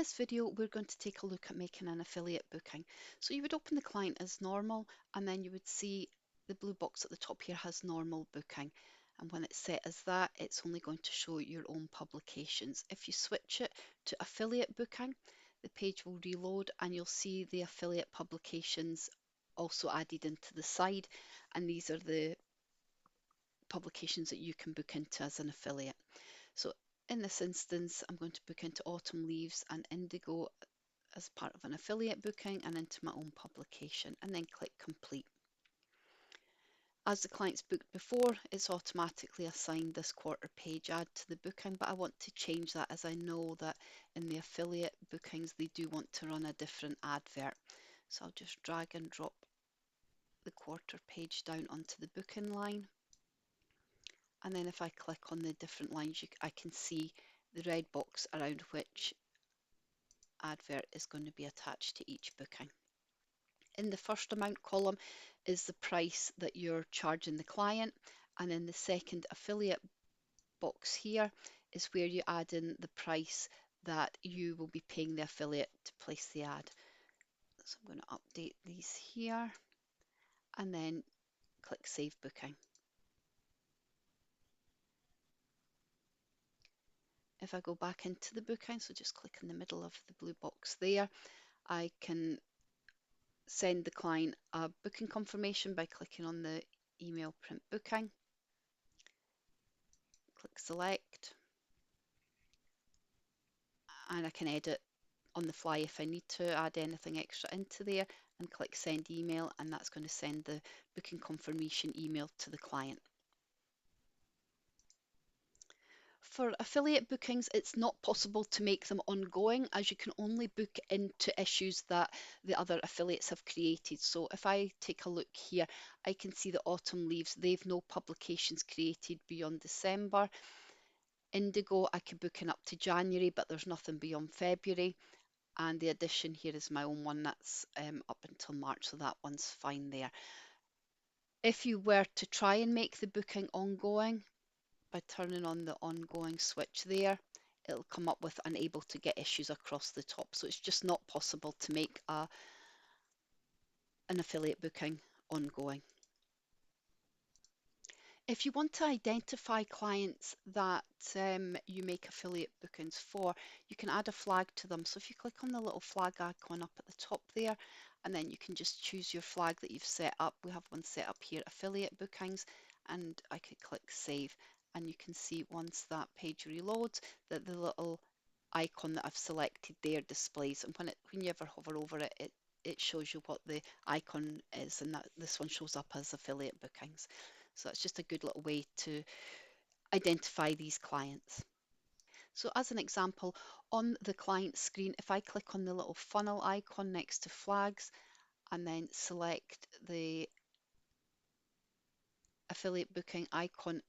In this video, we're going to take a look at making an affiliate booking. So you would open the client as normal, and then you would see the blue box at the top here has normal booking. And when it's set as that, it's only going to show your own publications. If you switch it to affiliate booking, the page will reload and you'll see the affiliate publications also added into the side. And these are the publications that you can book into as an affiliate. So in this instance, I'm going to book into Autumn Leaves and Indigo as part of an affiliate booking and into my own publication, and then click complete. As the client's booked before, it's automatically assigned this quarter page ad to the booking, but I want to change that as I know that in the affiliate bookings they do want to run a different advert. So I'll just drag and drop the quarter page down onto the booking line, and then if I click on the different lines, I can see the red box around which advert is going to be attached to each booking. In the first amount column is the price that you're charging the client, and in the second affiliate box here is where you add in the price that you will be paying the affiliate to place the ad. So I'm going to update these here and then click Save Booking. If I go back into the booking, so just click in the middle of the blue box there, I can send the client a booking confirmation by clicking on the email print booking. Click select, and I can edit on the fly if I need to add anything extra into there, and click send email, and that's going to send the booking confirmation email to the client. For affiliate bookings, it's not possible to make them ongoing, as you can only book into issues that the other affiliates have created. So if I take a look here, I can see the Autumn Leaves, they've no publications created beyond December. Indigo, I could book in up to January, but there's nothing beyond February. And the addition here is my own one, that's up until March, so that one's fine there. If you were to try and make the booking ongoing, by turning on the ongoing switch there, it'll come up with unable to get issues across the top. So it's just not possible to make an affiliate booking ongoing. If you want to identify clients that you make affiliate bookings for, you can add a flag to them. So if you click on the little flag icon up at the top there, and then you can just choose your flag that you've set up. We have one set up here, affiliate bookings, and I could click save. And you can see once that page reloads that the little icon that I've selected there displays. And when you ever hover over it, it shows you what the icon is, and that this one shows up as affiliate bookings. So that's just a good little way to identify these clients. So as an example, on the client screen, if I click on the little funnel icon next to flags and then select the affiliate booking icon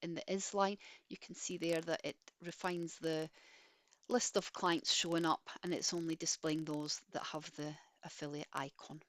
in the is line, you can see there that it refines the list of clients showing up, and it's only displaying those that have the affiliate icon.